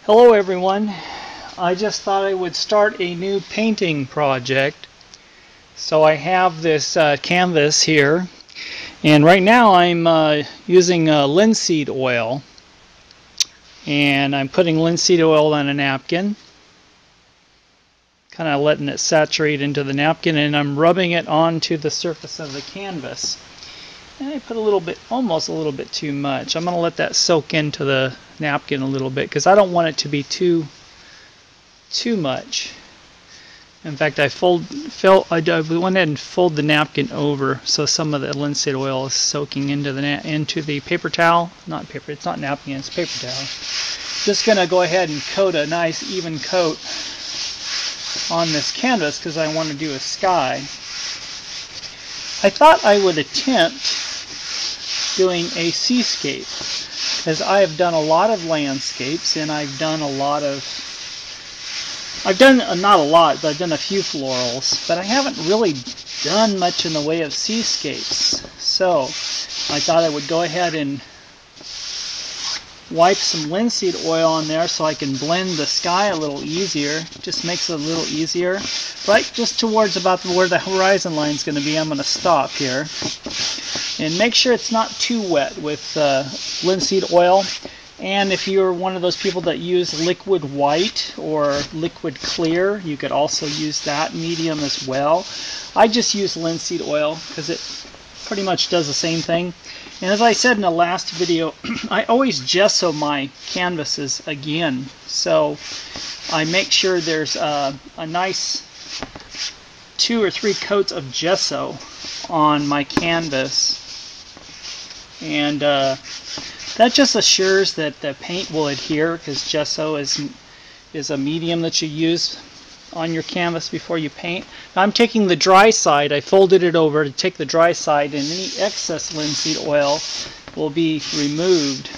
Hello everyone. I just thought I would start a new painting project. So I have this canvas here, and right now I'm using linseed oil, and I'm putting linseed oil on a napkin, kind of letting it saturate into the napkin, and I'm rubbing it onto the surface of the canvas. And I put a little bit, almost a little bit too much. I'm going to let that soak into the napkin a little bit because I don't want it to be too much. In fact, I went ahead and fold the napkin over so some of the linseed oil is soaking into the paper towel. Not paper, it's not napkin, it's paper towel. Just going to go ahead and coat a nice even coat on this canvas because I want to do a sky. I thought I would attempt doing a seascape because I have done a lot of landscapes, and I've done not a lot, but I've done a few florals, but I haven't really done much in the way of seascapes. So I thought I would go ahead and wipe some linseed oil on there so I can blend the sky a little easier. Just makes it a little easier. Right just towards about where the horizon line is going to be, I'm going to stop here. And make sure it's not too wet with linseed oil. And if you're one of those people that use liquid white or liquid clear, you could also use that medium as well. I just use linseed oil because it pretty much does the same thing. And as I said in the last video, I always gesso my canvases again. So I make sure there's a nice 2 or 3 coats of gesso on my canvas. And that just assures that the paint will adhere, because gesso is a medium that you use on your canvas before you paint. Now I'm taking the dry side, I folded it over to take the dry side, and any excess linseed oil will be removed.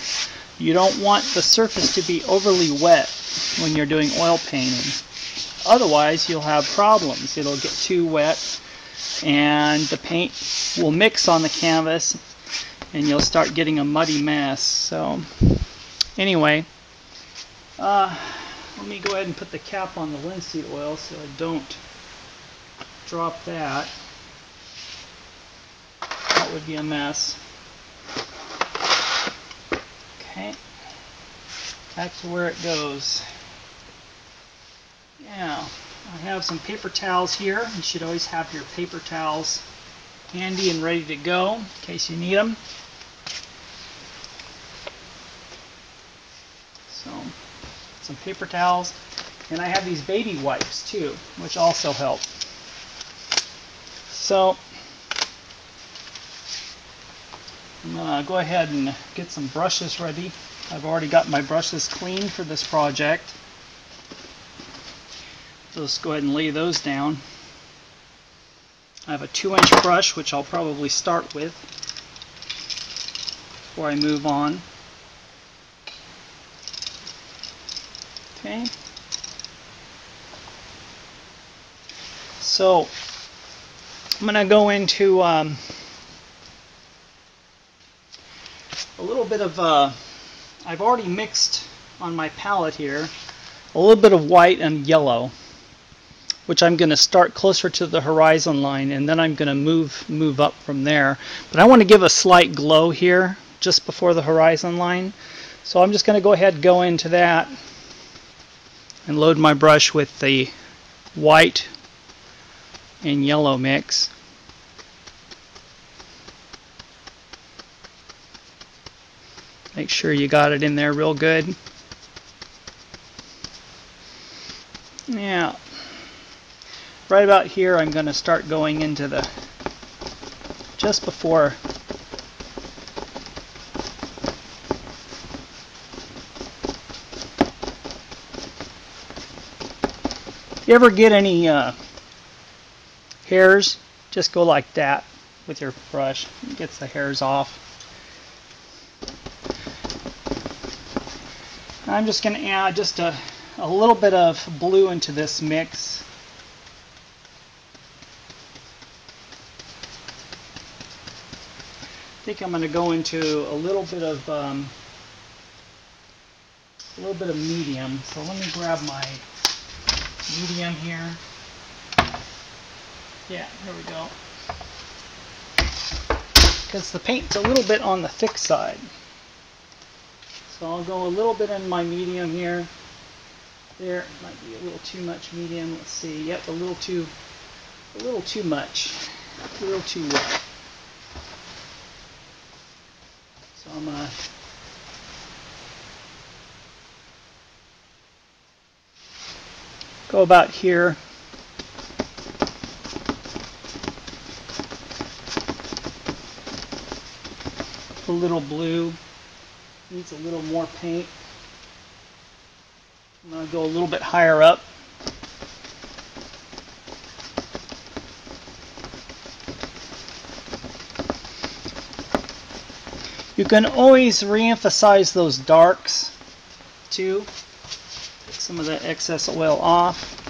You don't want the surface to be overly wet when you're doing oil painting. Otherwise you'll have problems. It'll get too wet and the paint will mix on the canvas and you'll start getting a muddy mess. So anyway, let me go ahead and put the cap on the linseed oil so I don't drop that. That would be a mess. Okay, back to where it goes. Yeah, I have some paper towels here. You should always have your paper towels handy and ready to go in case you need them. So, some paper towels, and I have these baby wipes too, which also help. So I'm going to go ahead and get some brushes ready. I've already got my brushes clean for this project. So let's go ahead and lay those down. I have a 2-inch brush, which I'll probably start with before I move on. Okay. So I'm going to go into a little bit of, I've already mixed on my palette here a little bit of white and yellow, which I'm going to start closer to the horizon line, and then I'm going to move up from there. But I want to give a slight glow here just before the horizon line. So I'm just going to go ahead and go into that and load my brush with the white and yellow mix. Make sure you got it in there real good. Yeah. Right about here I'm going to start going into the, just before if you ever get any hairs, just go like that with your brush. It gets the hairs off. I'm just going to add just a little bit of blue into this mix. I think I'm going to go into a little bit of a little bit of medium. So let me grab my medium here. Yeah, here we go. Because the paint's a little bit on the thick side. So I'll go a little bit in my medium here. There might be a little too much medium. Let's see. Yep, a little too much. A little too wet. So I'm gonna go about here. A little blue. Needs a little more paint. I'm going to go a little bit higher up. You can always re-emphasize those darks too. Take some of that excess oil off.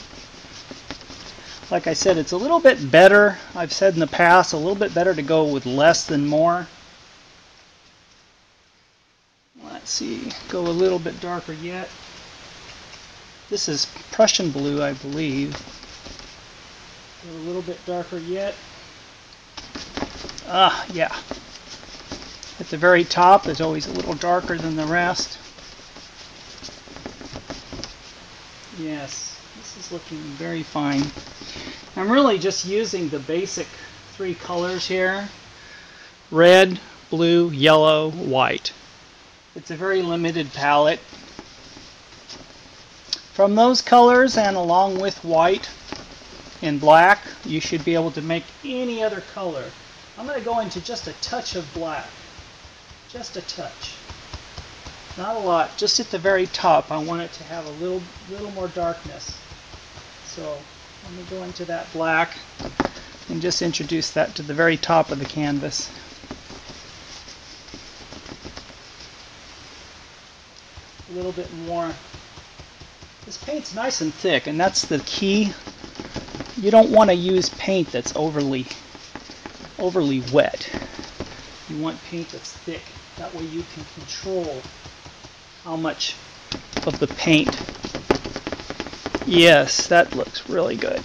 Like I said, it's a little bit better, I've said in the past, a little bit better to go with less than more. Let's see, go a little bit darker yet. This is Prussian blue, I believe. Go a little bit darker yet. Yeah. At the very top is always a little darker than the rest. Yes, this is looking very fine. I'm really just using the basic 3 colors here. Red, blue, yellow, white. It's a very limited palette. From those colors and along with white and black, you should be able to make any other color. I'm going to go into just a touch of black. Just a touch. Not a lot, just at the very top. I want it to have a little more darkness. So let me go into that black and just introduce that to the very top of the canvas. A little bit more. This paint's nice and thick, and that's the key. You don't want to use paint that's overly wet. You want paint that's thick. That way you can control how much of the paint. Yes, that looks really good.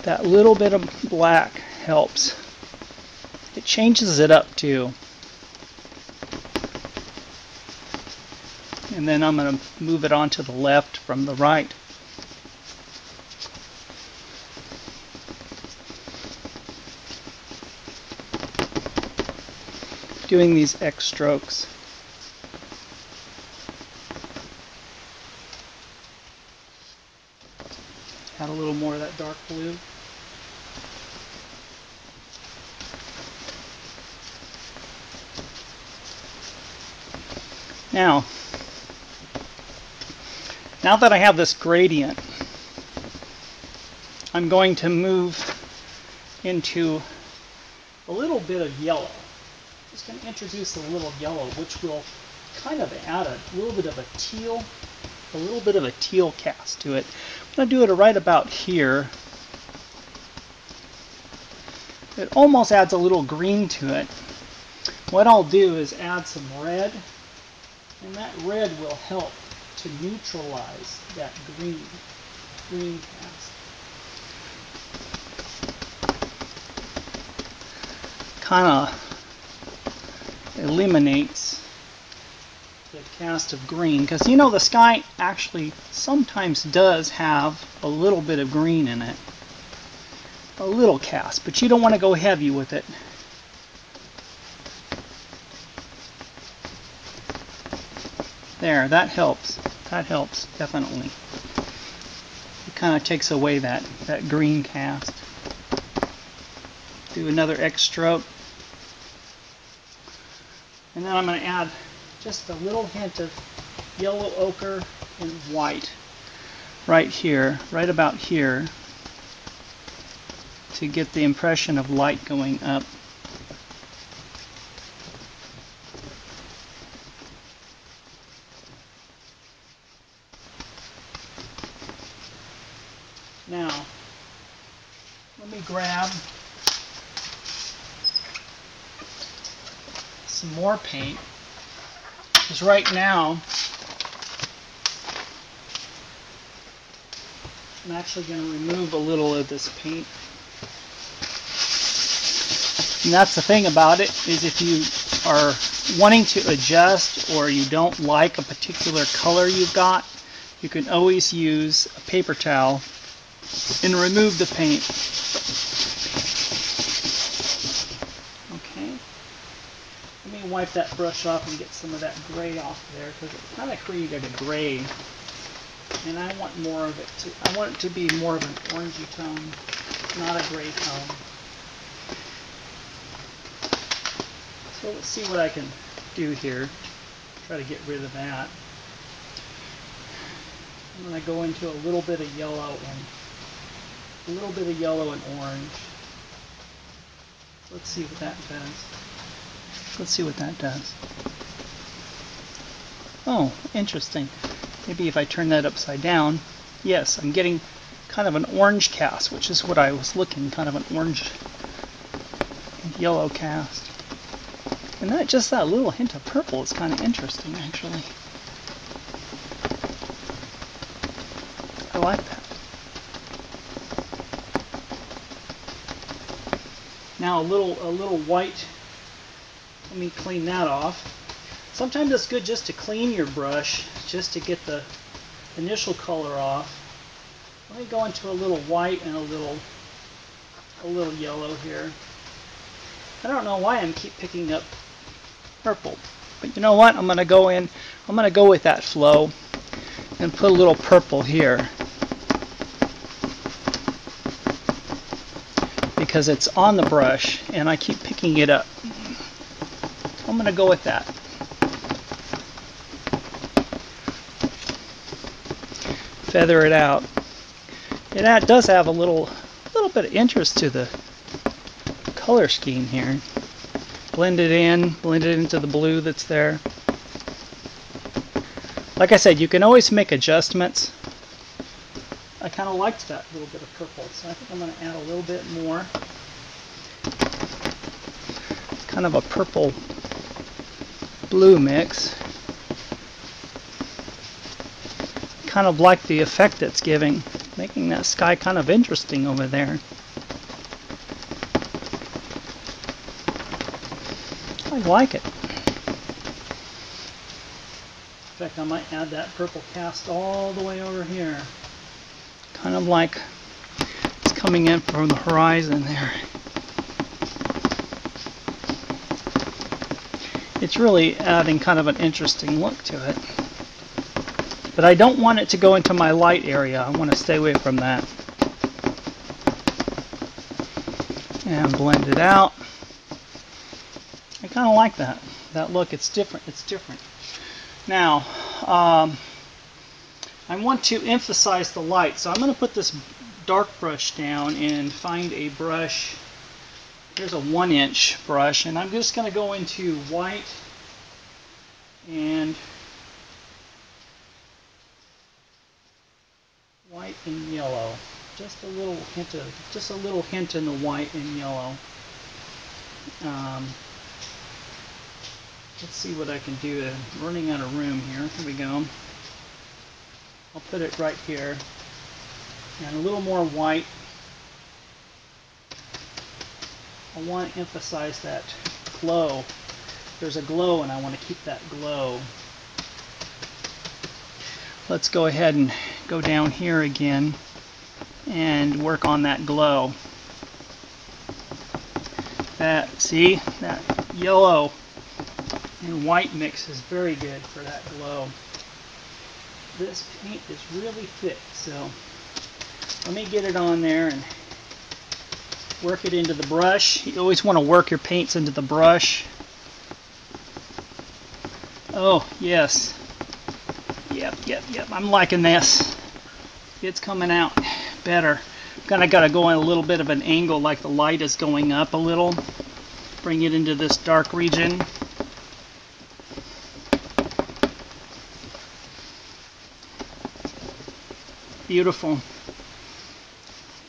That little bit of black helps. It changes it up too. And then I'm going to move it on to the left from the right. Doing these X strokes. Add a little more of that dark blue. Now that I have this gradient, I'm going to move into a little bit of yellow. Just going to introduce a little yellow, which will kind of add a little bit of a teal cast to it. I'm going to do it right about here. It almost adds a little green to it. What I'll do is add some red, and that red will help to neutralize that green cast. Kind of eliminates the cast of green, because you know the sky actually sometimes does have a little bit of green in it. A little cast, but you don't want to go heavy with it. There, that helps. That helps, definitely. It kind of takes away that green cast. Do another X stroke. And then I'm going to add just a little hint of yellow ochre and white right here, right about here, to get the impression of light going up. Now, let me grab some more paint, because right now I'm actually going to remove a little of this paint. And that's the thing about it, is if you are wanting to adjust or you don't like a particular color you've got, you can always use a paper towel and remove the paint. Okay. Let me wipe that brush off and get some of that gray off there, because it kind of created a gray. And I want more of it I want it to be more of an orangey tone, not a gray tone. So let's see what I can do here. Try to get rid of that. I'm going to go into a little bit of yellow and orange. Let's see what that does. Let's see what that does. Oh, interesting. Maybe if I turn that upside down, yes, I'm getting kind of an orange cast, which is what I was looking, kind of an orange yellow cast. And that just that little hint of purple is kind of interesting, actually. I like that. Now a little white. Let me clean that off. Sometimes it's good just to clean your brush, just to get the initial color off. Let me go into a little white and a little yellow here. I don't know why I keep picking up purple, but you know what? I'm going to go with that flow and put a little purple here, because it's on the brush and I keep picking it up. I'm going to go with that. Feather it out. And that does have a little bit of interest to the color scheme here. Blend it into the blue that's there. Like I said, you can always make adjustments. I kind of liked that little bit of purple, so I think I'm going to add a little bit more. Kind of a purple blue mix. Kind of like the effect it's giving, making that sky kind of interesting over there. I like it. In fact, I might add that purple cast all the way over here. Kind of like it's coming in from the horizon there. It's really adding kind of an interesting look to it. But I don't want it to go into my light area. I want to stay away from that. And blend it out. I kind of like that look. It's different. It's different. Now, I want to emphasize the light, so I'm going to put this dark brush down and find a brush. Here's a 1-inch brush, and I'm just going to go into white and yellow. Just a little hint in the white and yellow. Let's see what I can do. I'm running out of room here. Here we go. I'll put it right here. And a little more white. I want to emphasize that glow. There's a glow and I want to keep that glow. Let's go ahead and go down here again and work on that glow. See, that yellow and white mix is very good for that glow. This paint is really thick, so let me get it on there and work it into the brush. You always want to work your paints into the brush. Oh, yes. Yep. I'm liking this. It's coming out better. Kind of got to go in a little bit of an angle, like the light is going up a little. Bring it into this dark region. Beautiful.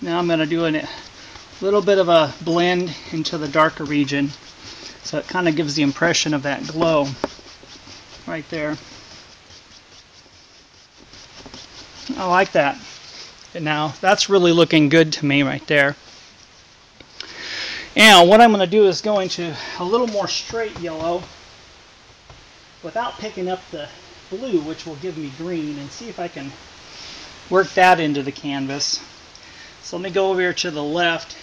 Now I'm going to do a little bit of a blend into the darker region, so it kind of gives the impression of that glow right there. I like that. And now that's really looking good to me right there. And what I'm going to do is go into a little more straight yellow without picking up the blue, which will give me green, and see if I can work that into the canvas. So let me go over here to the left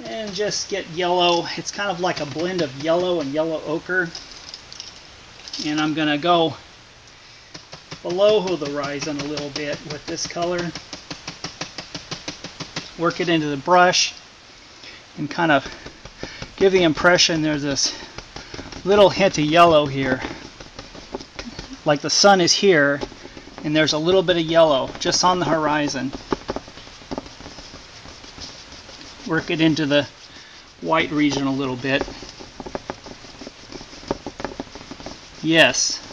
and just get yellow. It's kind of like a blend of yellow and yellow ochre. And I'm going to go below the horizon a little bit with this color. Work it into the brush and kind of give the impression there's this little hint of yellow here. Like the sun is here and there's a little bit of yellow just on the horizon. Work it into the white region a little bit. Yes.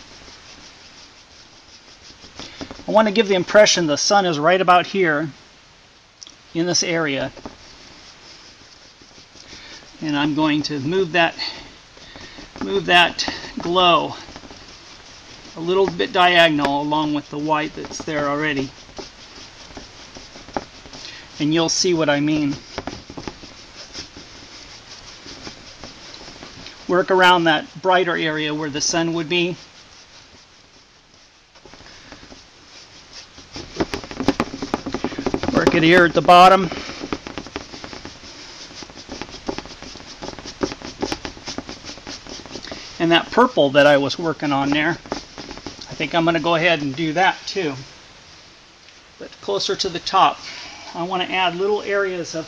I want to give the impression the sun is right about here in this area. And I'm going to move that glow a little bit diagonal along with the white that's there already. And you'll see what I mean. Work around that brighter area where the sun would be. Work it here at the bottom. And that purple that I was working on there, I think I'm going to go ahead and do that too. But closer to the top, I want to add little areas of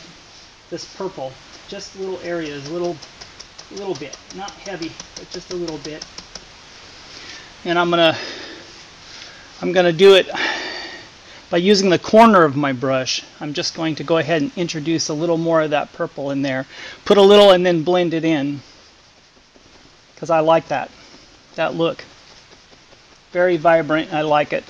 this purple, just little areas, a little bit, not heavy, but just a little bit. And I'm gonna do it by using the corner of my brush. I'm just going to go ahead and introduce a little more of that purple in there. Put a little and then blend it in, because I like that look. Very vibrant. I like it.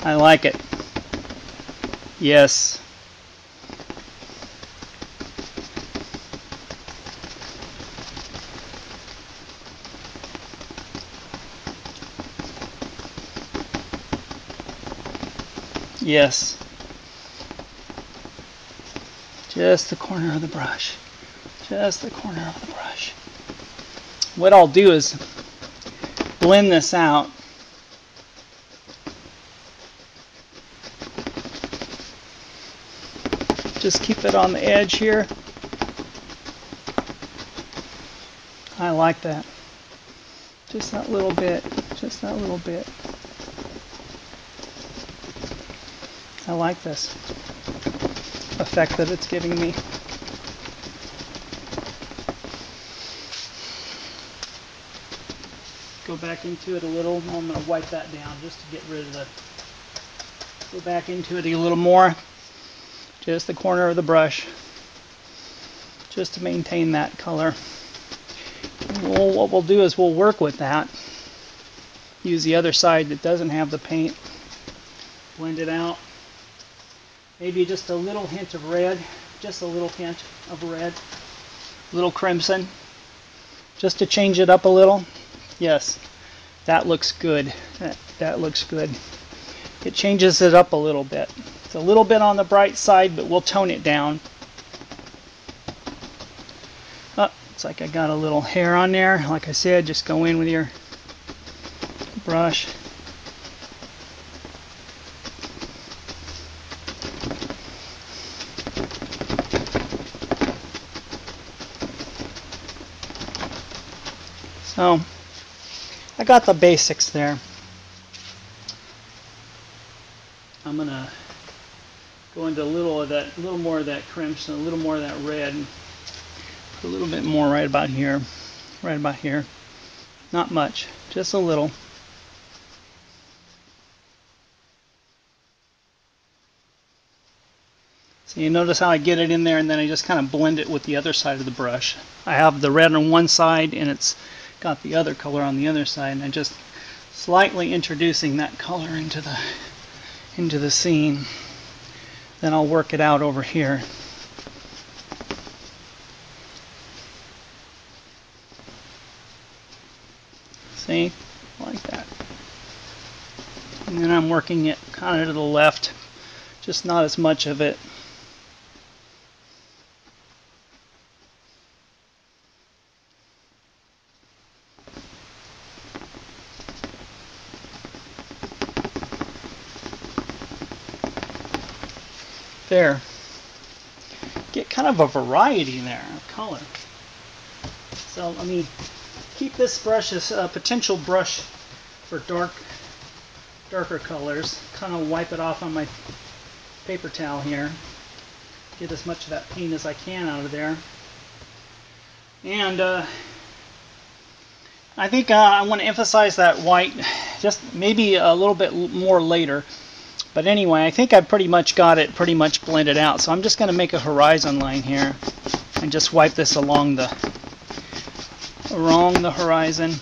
I like it. Yes. Yes. Just the corner of the brush. Just the corner of the brush. What I'll do is blend this out. Just keep it on the edge here. I like that. Just that little bit. Just that little bit. I like this effect that it's giving me. Go back into it a little. I'm going to wipe that down just to get rid of the... Go back into it a little more. Just the corner of the brush. Just to maintain that color. Well, what we'll do is we'll work with that. Use the other side that doesn't have the paint. Blend it out. Maybe just a little hint of red. Just a little hint of red. A little crimson. Just to change it up a little. Yes, that looks good. That looks good. It changes it up a little bit. It's a little bit on the bright side, but we'll tone it down. Oh, it's like I got a little hair on there. Like I said, just go in with your brush. So, I got the basics there. I'm gonna go into a little more of that crimson, a little more of that red, put a little bit more right about here, Not much, just a little. So you notice how I get it in there, and then I just kind of blend it with the other side of the brush. I have the red on one side, and it's got the other color on the other side, and I'm just slightly introducing that color into the scene. Then I'll work it out over here. See? Like that. And then I'm working it kind of to the left, just not as much of it. There. Get kind of a variety there of color. So let me keep this brush as a potential brush for darker colors. Kind of wipe it off on my paper towel here. Get as much of that paint as I can out of there. And I think I want to emphasize that white just maybe a little bit more later. But anyway, I think I've pretty much got it pretty much blended out. So I'm just going to make a horizon line here and just wipe this along the horizon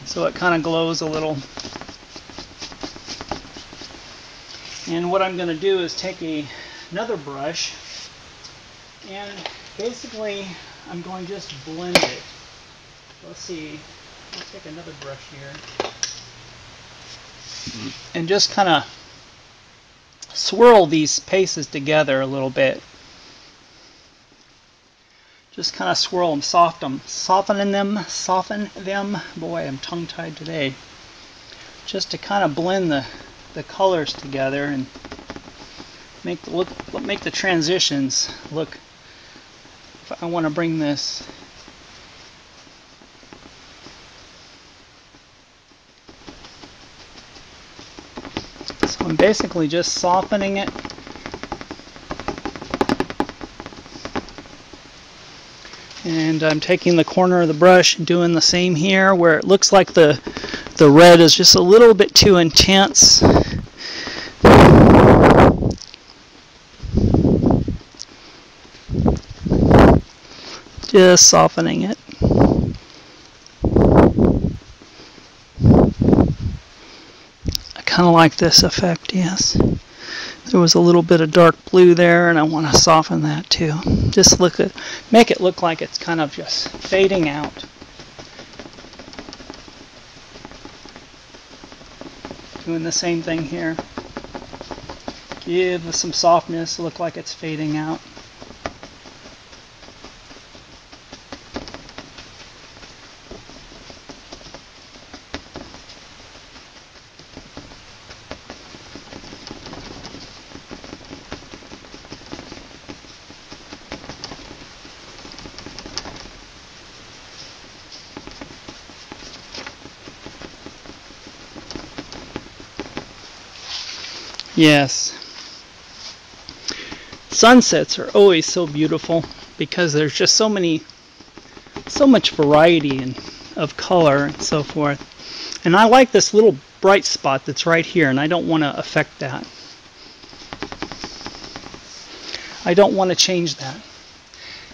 so it kind of glows a little. And what I'm going to do is take another brush and basically I'm going to just blend it. Let's see, I'll take another brush here and just kind of swirl these pieces together a little bit. Just kind of swirl them, soften them. Boy, I'm tongue-tied today. Just to kind of blend the colors together and make the transitions look. If I want to bring this. So I'm basically just softening it. And I'm taking the corner of the brush and doing the same here where it looks like the red is just a little bit too intense. Just softening it. I kind of like this effect, yes. There was a little bit of dark blue there, and I want to soften that too. Just make it look like it's kind of just fading out. Doing the same thing here. Give some softness, look like it's fading out. Yes. Sunsets are always so beautiful because there's just so much variety of color and so forth. And I like this little bright spot that's right here, and I don't want to affect that. I don't want to change that.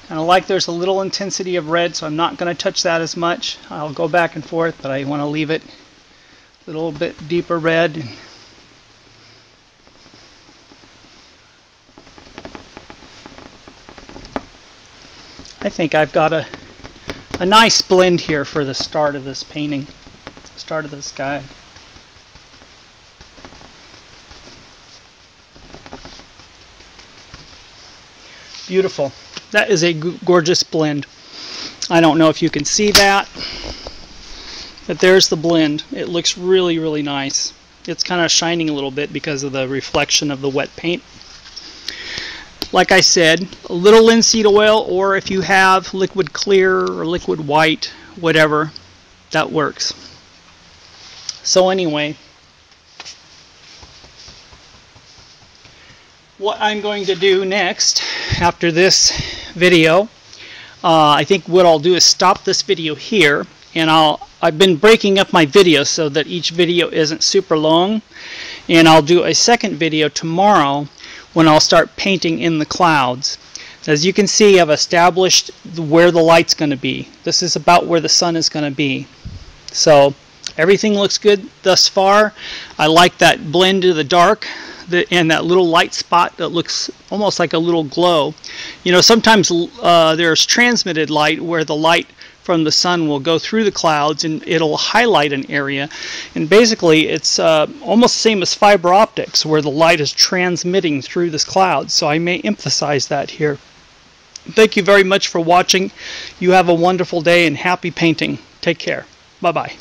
And I like there's a little intensity of red, so I'm not going to touch that as much. I'll go back and forth, but I want to leave it a little bit deeper red. I think I've got a nice blend here for the start of this painting, start of the sky. Beautiful. That is a gorgeous blend. I don't know if you can see that, but there's the blend. It looks really, really nice. It's kind of shining a little bit because of the reflection of the wet paint. Like I said, a little linseed oil, or if you have liquid clear or liquid white, whatever, that works. So anyway, what I'm going to do next after this video, I think what I'll do is stop this video here, and I've been breaking up my videos so that each video isn't super long, and I'll do a second video tomorrow when I'll start painting in the clouds. As you can see, I've established where the light's going to be. This is about where the sun is going to be. So everything looks good thus far. I like that blend to the dark and that little light spot that looks almost like a little glow. You know, sometimes there's transmitted light where the light from the sun will go through the clouds and it'll highlight an area. And basically it's almost the same as fiber optics, where the light is transmitting through this cloud. So I may emphasize that here. Thank you very much for watching. You have a wonderful day and happy painting. Take care. Bye-bye.